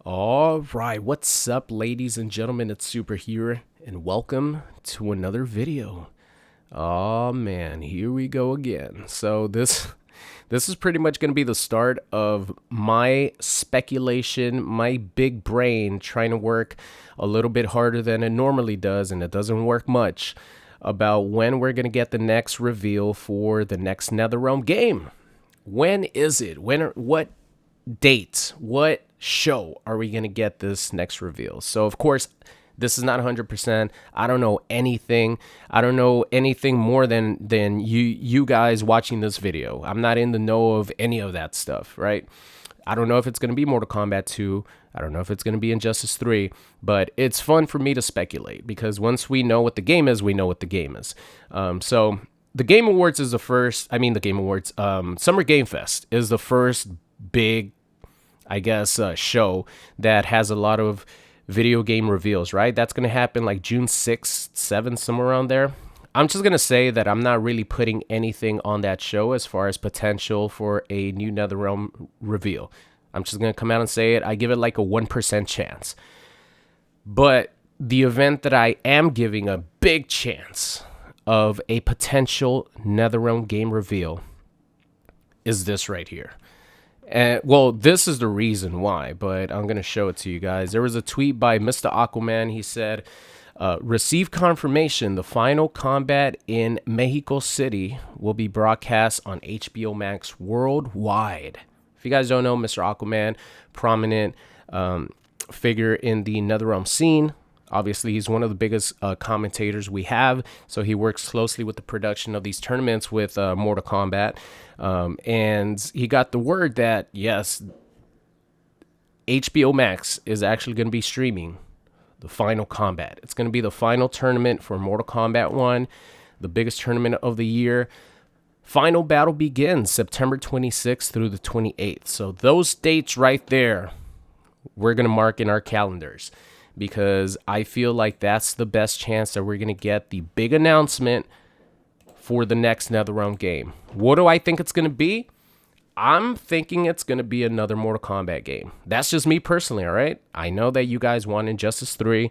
All right, what's up, ladies and gentlemen? It's Super here, and welcome to another video. Oh man, here we go again. So this is pretty much going to be the start of my speculation, my big brain trying to work a little bit harder than it normally does, and it doesn't work much, about when we're going to get the next reveal for the next NetherRealm game. When is it? What date? What show are we going to get this next reveal? So, of course, this is not 100%. I don't know anything. I don't know anything more than you guys watching this video. I'm not in the know of any of that stuff, right? I don't know if it's going to be Mortal Kombat 2. I don't know if it's going to be Injustice 3, but it's fun for me to speculate because once we know what the game is, we know what the game is. So the Game Awards is the first, the Game Awards, Summer Game Fest is the first big, show that has a lot of video game reveals, right? That's going to happen like June 6th, 7th, somewhere around there. I'm just going to say that I'm not really putting anything on that show as far as potential for a new NetherRealm reveal. I'm just going to come out and say it. I give it like a 1% chance. But the event that I am giving a big chance of a potential NetherRealm game reveal is this right here. And well, this is the reason why, but I'm going to show it to you guys. There was a tweet by Mr. Aquaman. He said, receive confirmation the final combat in Mexico City will be broadcast on HBO Max worldwide. If you guys don't know, Mr. Aquaman, prominent figure in the NetherRealm scene. Obviously, he's one of the biggest commentators we have, so he works closely with the production of these tournaments with Mortal Kombat. And he got the word that, yes, HBO Max is actually going to be streaming the final combat. It's going to be the final tournament for Mortal Kombat 1, the biggest tournament of the year. Final battle begins September 26th through the 28th. So those dates right there, we're going to mark in our calendars, because I feel like that's the best chance that we're going to get the big announcement for the next NetherRealm game. What do I think it's going to be? I'm thinking it's going to be another Mortal Kombat game. That's just me personally, all right? I know that you guys want Injustice 3.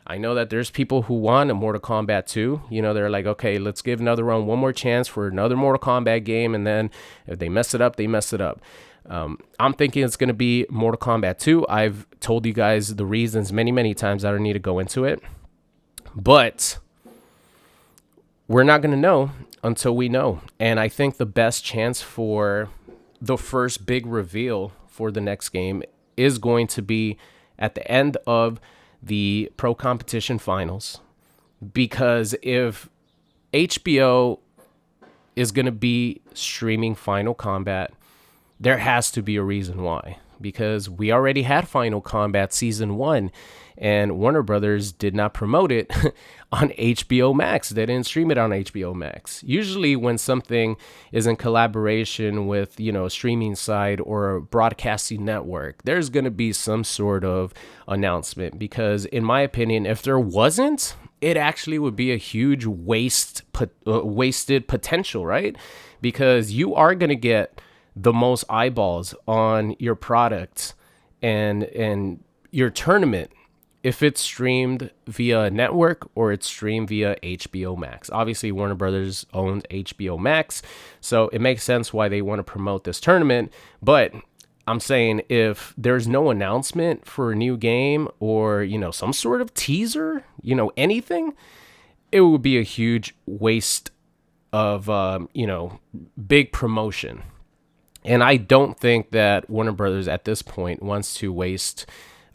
I know that there's people who want a Mortal Kombat 2. You know, they're like, okay, let's give NetherRealm one more chance for another Mortal Kombat game, and then if they mess it up, they mess it up. I'm thinking it's going to be Mortal Kombat 2. I've told you guys the reasons many times. I don't need to go into it. But we're not going to know until we know. And I think the best chance for the first big reveal for the next game is going to be at the end of the Pro Competition Finals. Because if HBO is going to be streaming Final Combat, there has to be a reason why, because we already had Final Combat Season 1 and Warner Brothers did not promote it on HBO Max. They didn't stream it on HBO Max. Usually when something is in collaboration with, a streaming site or a broadcasting network, there's going to be some sort of announcement, because in my opinion, if there wasn't, it actually would be a huge wasted potential, right? Because you are going to get the most eyeballs on your product and your tournament if it's streamed via a network or it's streamed via HBO Max. Obviously, Warner Brothers owns HBO Max, so it makes sense why they want to promote this tournament. But I'm saying if there's no announcement for a new game or, some sort of teaser, anything, it would be a huge waste of, big promotion. And I don't think that Warner Brothers at this point wants to waste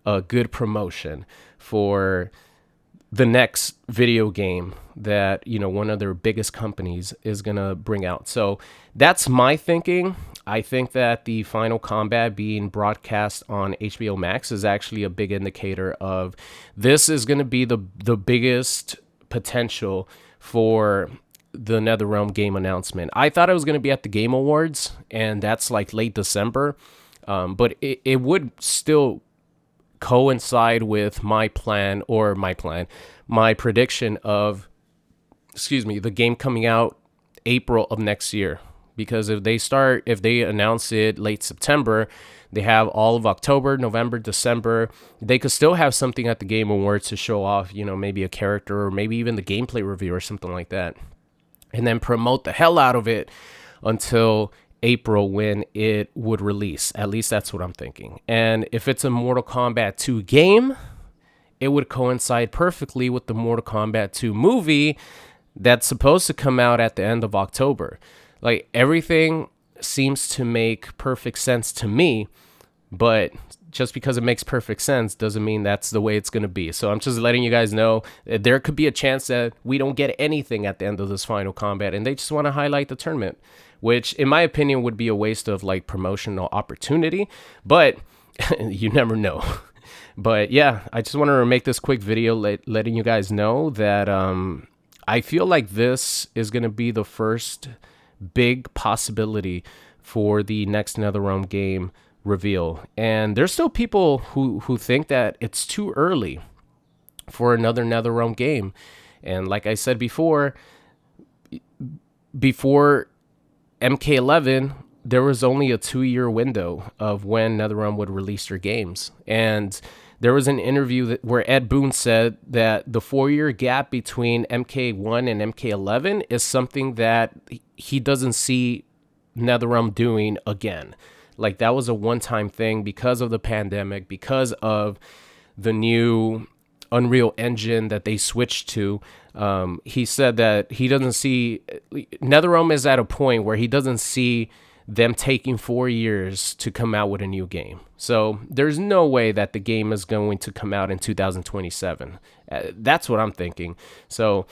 a good promotion for the next video game that, one of their biggest companies is going to bring out. So that's my thinking. I think that the Final Combat being broadcast on HBO Max is actually a big indicator of this is going to be the biggest potential for the NetherRealm game announcement. I thought it was going to be at the Game Awards, and that's like late December, but it would still coincide with my prediction of, the game coming out April of next year, because if they announce it late September, they have all of October, November, December. They could still have something at the Game Awards to show off, maybe a character or maybe even the gameplay review or something like that, and then promote the hell out of it until April when it would release. At least that's what I'm thinking. And if it's a Mortal Kombat 2 game, it would coincide perfectly with the Mortal Kombat 2 movie that's supposed to come out at the end of October. Like, everything seems to make perfect sense to me, but just because it makes perfect sense doesn't mean that's the way it's going to be. So I'm just letting you guys know that there could be a chance that we don't get anything at the end of this Final Kombat, and they just want to highlight the tournament, which in my opinion would be a waste of like promotional opportunity, but you never know. But yeah, I just wanted to make this quick video letting you guys know that I feel like this is going to be the first big possibility for the next NetherRealm game reveal. And there's still people who think that it's too early for another NetherRealm game. And like I said before MK11, there was only a 2-year window of when NetherRealm would release their games. And there was an interview where Ed Boon said that the 4-year gap between MK1 and MK11 is something that he doesn't see NetherRealm doing again. Like, that was a one-time thing because of the pandemic, because of the new Unreal Engine that they switched to. He said that he doesn't see NetherRealm is at a point where he doesn't see them taking 4 years to come out with a new game. So there's no way that the game is going to come out in 2027. That's what I'm thinking. So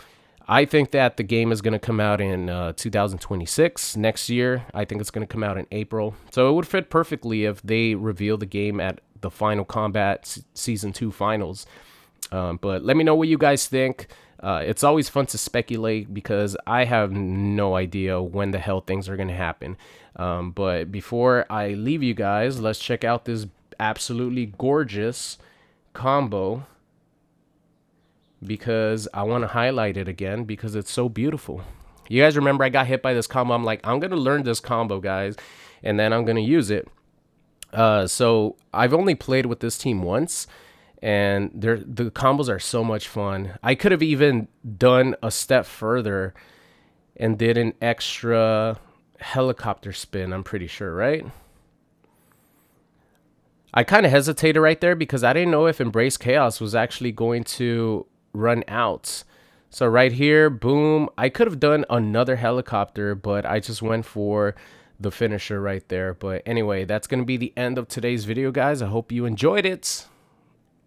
I think that the game is going to come out in 2026 next year. I think it's going to come out in April. So it would fit perfectly if they reveal the game at the Final Kombat Season 2 finals. But let me know what you guys think. It's always fun to speculate because I have no idea when the hell things are going to happen. But before I leave you guys, let's check out this absolutely gorgeous combo, because I want to highlight it again because it's so beautiful. You guys remember I got hit by this combo. I'm like, I'm going to learn this combo, guys, and then I'm going to use it. So I've only played with this team once, and the combos are so much fun. I could have even done a step further and did an extra helicopter spin, I'm pretty sure, right? I kind of hesitated right there because I didn't know if Embrace Chaos was actually going to run out. So right here, boom, I could have done another helicopter, but I just went for the finisher right there. But anyway, that's going to be the end of today's video, guys. I hope you enjoyed it,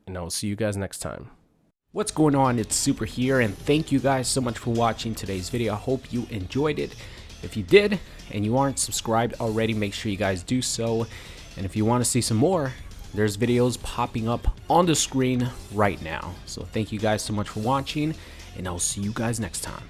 and I'll see you guys next time. What's going on? It's Super here, and thank you guys so much for watching today's video. I hope you enjoyed it. If you did and you aren't subscribed already, make sure you guys do so. And if you want to see some more, there's videos popping up on the screen right now. So thank you guys so much for watching, and I'll see you guys next time.